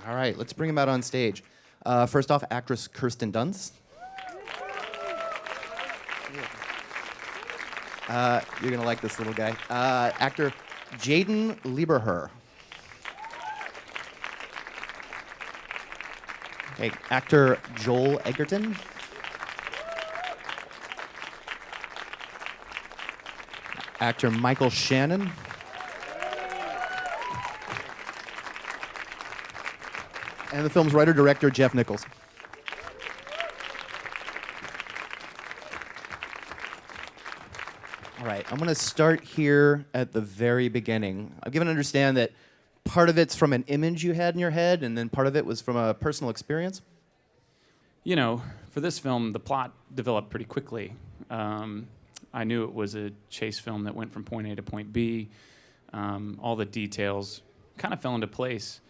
All right, let's bring him out on stage. First off, actress Kirsten Dunst. You're going to like this little guy. Actor Jaeden Lieberher. Okay, actor Joel Edgerton. Actor Michael Shannon. And the film's writer-director, Jeff Nichols. All right, I'm going to start here at the very beginning. I've given to understand that part of it's from an image you had in your head, and then part of it was from a personal experience. You know, for this film, the plot developed pretty quickly. I knew it was a chase film that went from point A to point B. All the details kind of fell into place.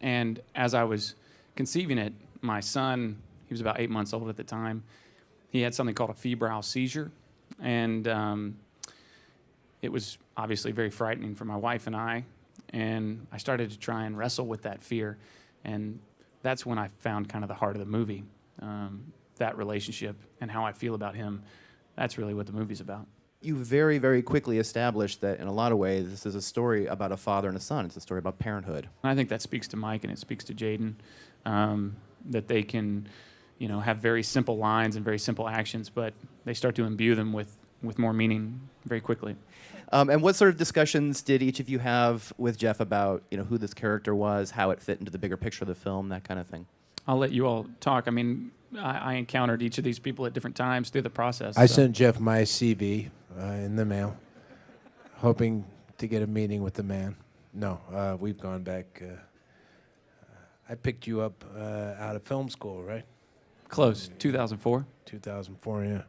And as I was conceiving it, my son, he was about 8 months old at the time, he had something called a febrile seizure. And it was obviously very frightening for my wife and I. And I started to try and wrestle with that fear. And that's when I found kind of the heart of the movie, that relationship and how I feel about him. That's really what the movie's about. You very, very quickly established that in a lot of ways, this is a story about a father and a son. It's a story about parenthood. I think that speaks to Mike and it speaks to Jaeden, that they can, you know, have very simple lines and very simple actions, but they start to imbue them with more meaning very quickly. And what sort of discussions did each of you have with Jeff about, you know, who this character was, how it fit into the bigger picture of the film, that kind of thing? I'll let you all talk. I mean, I encountered each of these people at different times through the process. I sent Jeff my CV in the mail, hoping to get a meeting with the man. No, we've gone back. I picked you up out of film school, right? Close, 2004. 2004, yeah.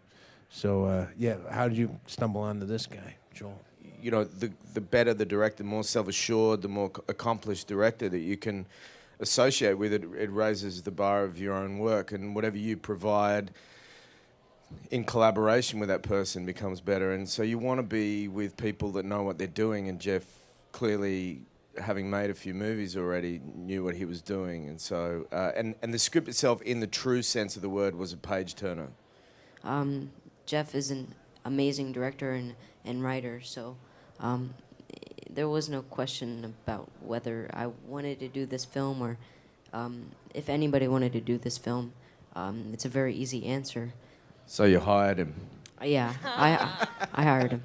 So, yeah, how did you stumble onto this guy, Joel? You know, the better the director, more self-assured, the more accomplished director that you can associate with it, it raises the bar of your own work, and whatever you provide in collaboration with that person becomes better. And so you want to be with people that know what they're doing, and Jeff clearly, having made a few movies already, knew what he was doing. And so, and the script itself, in the true sense of the word, was a page turner. Jeff is an amazing director and writer, so there was no question about whether I wanted to do this film or if anybody wanted to do this film. It's a very easy answer. So you hired him? Yeah, I hired him.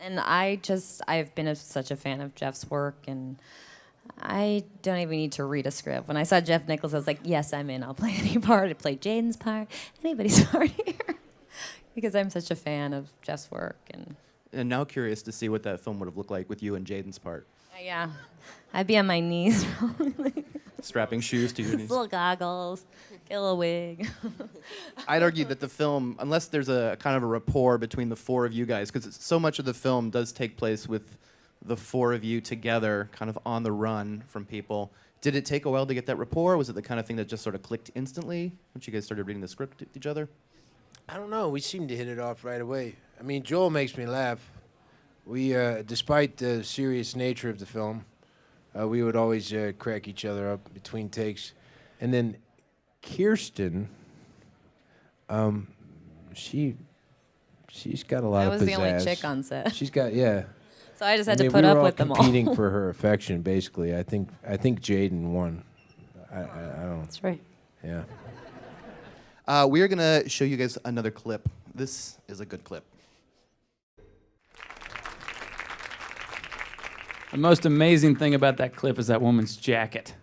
And I've been such a fan of Jeff's work, and I don't even need to read a script. When I saw Jeff Nichols, I was like, yes, I'm in. I'll play any part. I'll play Jaden's part, anybody's part here. Because I'm such a fan of Jeff's work. And now curious to see what that film would have looked like with you and Jaden's part. Yeah, I'd be on my knees. Strapping shoes to your knees. Little goggles, get a little wig. I'd argue that the film, unless there's a kind of a rapport between the four of you guys, because so much of the film does take place with the four of you together, kind of on the run from people. Did it take a while to get that rapport? Was it the kind of thing that just sort of clicked instantly once you guys started reading the script with each other? I don't know. We seemed to hit it off right away. I mean, Joel makes me laugh. We, despite the serious nature of the film, we would always crack each other up between takes. And then Kirsten, she's got a lot of pizzazz. I was the only chick on set. She's got, yeah. So I just had to put up with them all. We were all competing for her affection, basically. I think Jaeden won. I don't. That's right. Yeah. We are going to show you guys another clip. This is a good clip. The most amazing thing about that clip is that woman's jacket.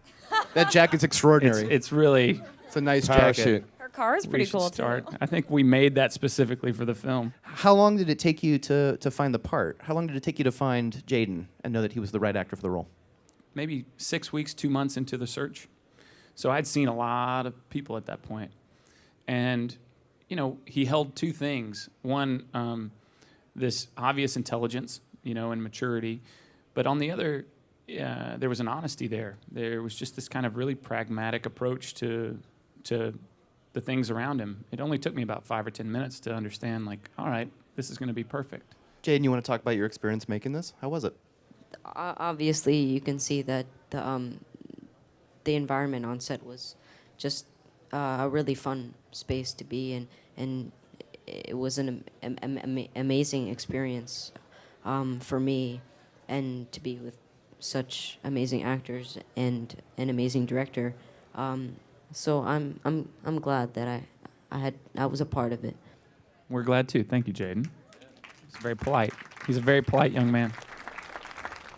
That jacket's extraordinary. It's really... It's a nice Parachute. jacket. Her car is pretty cool, too. too. I think we made that specifically for the film. How long did it take you to find the part? How long did it take you to find Jaeden and know that he was the right actor for the role? Maybe 6 weeks, 2 months into the search. So I'd seen a lot of people at that point. And, you know, he held two things. One, this obvious intelligence, you know, and maturity. But on the other, there was an honesty there. There was just this kind of really pragmatic approach to the things around him. It only took me about 5 or 10 minutes to understand, like, all right, this is going to be perfect. Jaeden, you want to talk about your experience making this? How was it? Obviously, you can see that the environment on set was just a really fun space to be in, and it was an amazing experience for me, and to be with such amazing actors and an amazing director. So I'm glad that I was a part of it. We're glad too. Thank you, Jaeden. He's very polite. He's a very polite young man.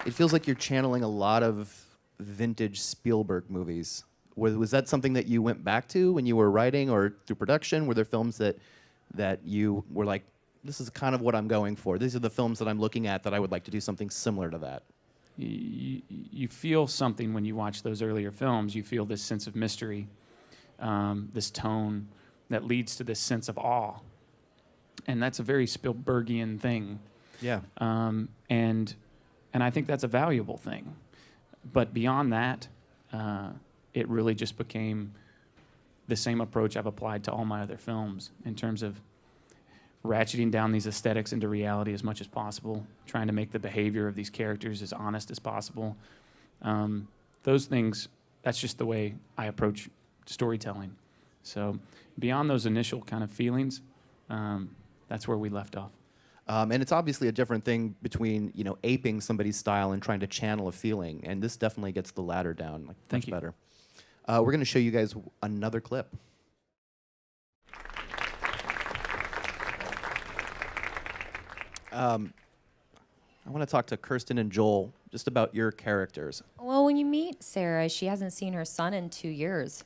It feels like you're channeling a lot of vintage Spielberg movies. Was that something that you went back to when you were writing or through production? Were there films that you were like, this is kind of what I'm going for. These are the films that I'm looking at that I would like to do something similar to that. You feel something when you watch those earlier films. You feel this sense of mystery, this tone that leads to this sense of awe. And that's a very Spielbergian thing. Yeah. And I think that's a valuable thing. But beyond that, it really just became the same approach I've applied to all my other films in terms of ratcheting down these aesthetics into reality as much as possible, trying to make the behavior of these characters as honest as possible. Those things, that's just the way I approach storytelling. So beyond those initial kind of feelings, that's where we left off. And it's obviously a different thing between, aping somebody's style and trying to channel a feeling. And this definitely gets the latter down Thank much you. better. We're going to show you guys another clip. I want to talk to Kirsten and Joel just about your characters. Well, when you meet Sarah, she hasn't seen her son in 2 years,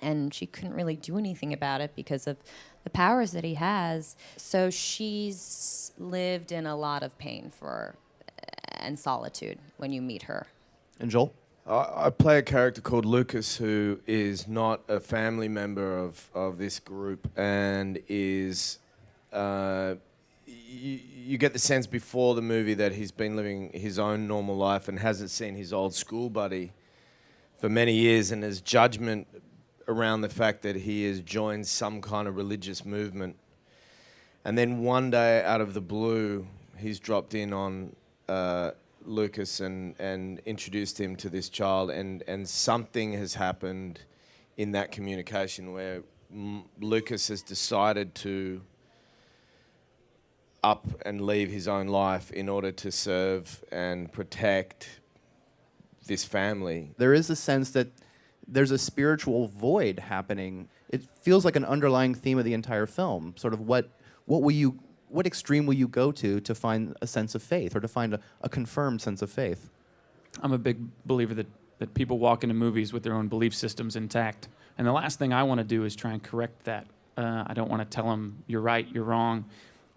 and she couldn't really do anything about it because of the powers that he has. So she's lived in a lot of pain and solitude when you meet her. And Joel? I play a character called Lucas who is not a family member of this group and is... You get the sense before the movie that he's been living his own normal life and hasn't seen his old school buddy for many years, and his judgment around the fact that he has joined some kind of religious movement. And then one day, out of the blue, he's dropped in on Lucas and introduced him to this child, and something has happened in that communication where Lucas has decided to up and leave his own life in order to serve and protect this family. There There is a sense that there's a spiritual void happening. It feels like an underlying theme of the entire film. Sort of what extreme will you go to find a sense of faith or to find a confirmed sense of faith? I'm a big believer that people walk into movies with their own belief systems intact. And the last thing I want to do is try and correct that. I don't want to tell them, you're right, you're wrong.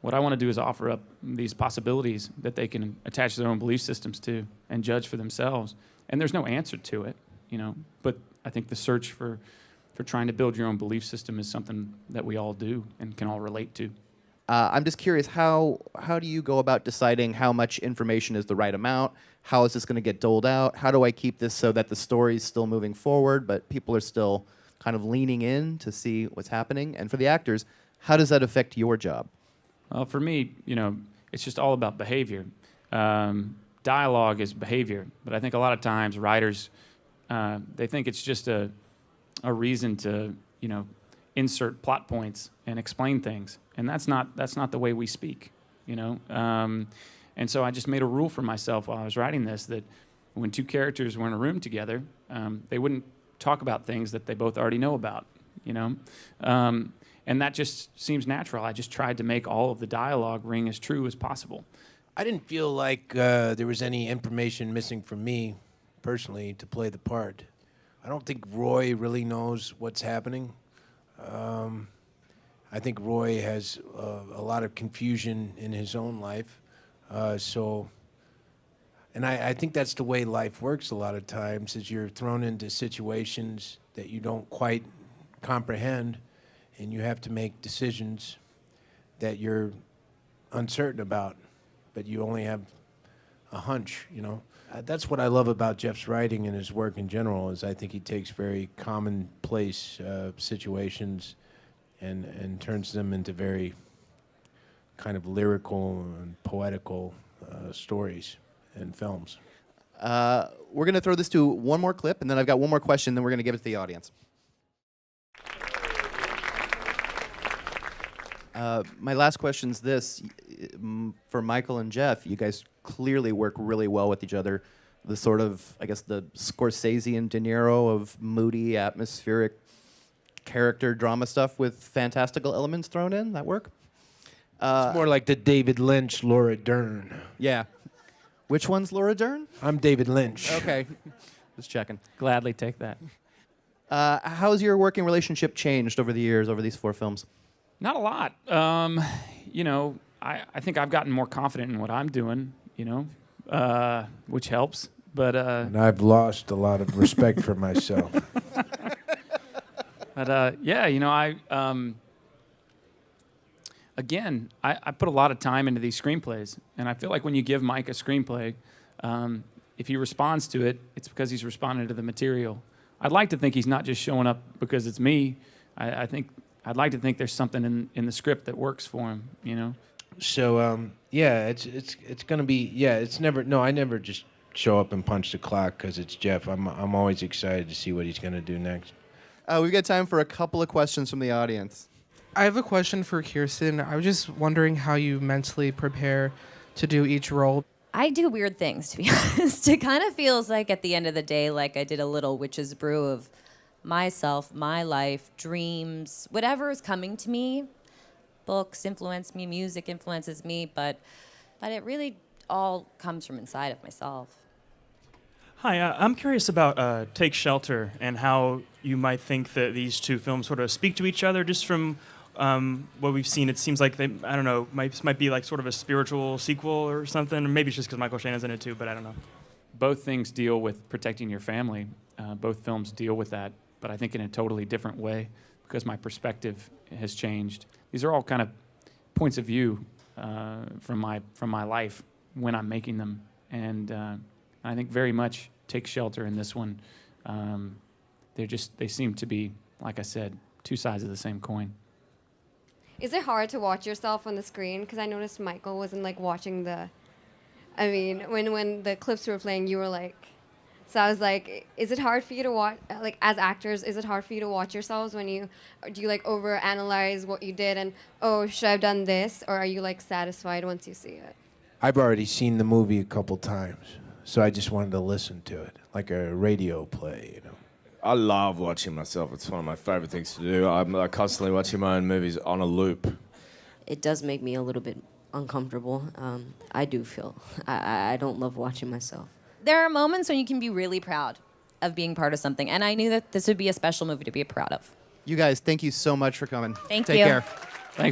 What I want to do is offer up these possibilities that they can attach their own belief systems to and judge for themselves. And there's no answer to it, but I think the search for trying to build your own belief system is something that we all do and can all relate to. I'm just curious, how do you go about deciding how much information is the right amount? How is this going to get doled out? How do I keep this so that the story's still moving forward, but people are still kind of leaning in to see what's happening? And for the actors, how does that affect your job? Well, for me, it's just all about behavior. Dialogue is behavior, but I think a lot of times writers, they think it's just a reason to, insert plot points and explain things, and that's not the way we speak, And so I just made a rule for myself while I was writing this that when two characters were in a room together, they wouldn't talk about things that they both already know about, And that just seems natural. I just tried to make all of the dialogue ring as true as possible. I didn't feel like there was any information missing from me, personally, to play the part. I don't think Roy really knows what's happening. I think Roy has a lot of confusion in his own life. And I think that's the way life works a lot of times, is you're thrown into situations that you don't quite comprehend, and you have to make decisions that you're uncertain about, but you only have a hunch, That's what I love about Jeff's writing and his work in general, is I think he takes very commonplace situations and turns them into very kind of lyrical and poetical stories. in films. We're going to throw this to one more clip, and then I've got one more question, then we're going to give it to the audience. My last question is this. For Michael and Jeff, you guys clearly work really well with each other. The sort of, I guess, the Scorsese and De Niro of moody, atmospheric character drama stuff with fantastical elements thrown in. That work? It's more like the David Lynch, Laura Dern. Yeah. Which one's Laura Dern? I'm David Lynch. Okay. Just checking. Gladly take that. How's your working relationship changed over the years, over these 4 films? Not a lot. You know, I think I've gotten more confident in what I'm doing, you know, which helps. But And I've lost a lot of respect for myself. But yeah, you know, I put a lot of time into these screenplays, and I feel like when you give Mike a screenplay, if he responds to it, it's because he's responding to the material. I'd like to think he's not just showing up because it's me. I'd like to think there's something in the script that works for him, you know. So yeah, it's gonna be it's never I never just show up and punch the clock because it's Jeff. I'm always excited to see what he's gonna do next. We've got time for a couple of questions from the audience. I have a question for Kirsten. I was just wondering how you mentally prepare to do each role. I do weird things, to be honest. It kind of feels like at the end of the day, like I did a little witch's brew of myself, my life, dreams, whatever is coming to me. Books influence me, music influences me, but it really all comes from inside of myself. Hi, I'm curious about Take Shelter and how you might think that these 2 films sort of speak to each other. Just from what we've seen, it seems like they, I don't know, might be like sort of a spiritual sequel or something. Or maybe it's just because Michael Shannon's in it too, but I don't know. Both things deal with protecting your family. Both films deal with that, but I think in a totally different way because my perspective has changed. These are all kind of points of view from my life when I'm making them, and I think very much Take Shelter in this one. They seem to be, like I said, 2 sides of the same coin. Is it hard to watch yourself on the screen? Because I noticed Michael wasn't like watching when the clips were playing, you were like, so I was like, is it hard for you to watch, like as actors, is it hard for you to watch yourselves do you like overanalyze what you did and, oh, should I have done this? Or are you like satisfied once you see it? I've already seen the movie a couple times, so I just wanted to listen to it, like a radio play, you know. I love watching myself. It's one of my favorite things to do. I'm constantly watching my own movies on a loop. It does make me a little bit uncomfortable. I do feel, I don't love watching myself. There are moments when you can be really proud of being part of something, and I knew that this would be a special movie to be proud of. You guys, thank you so much for coming. Thank Take you. care.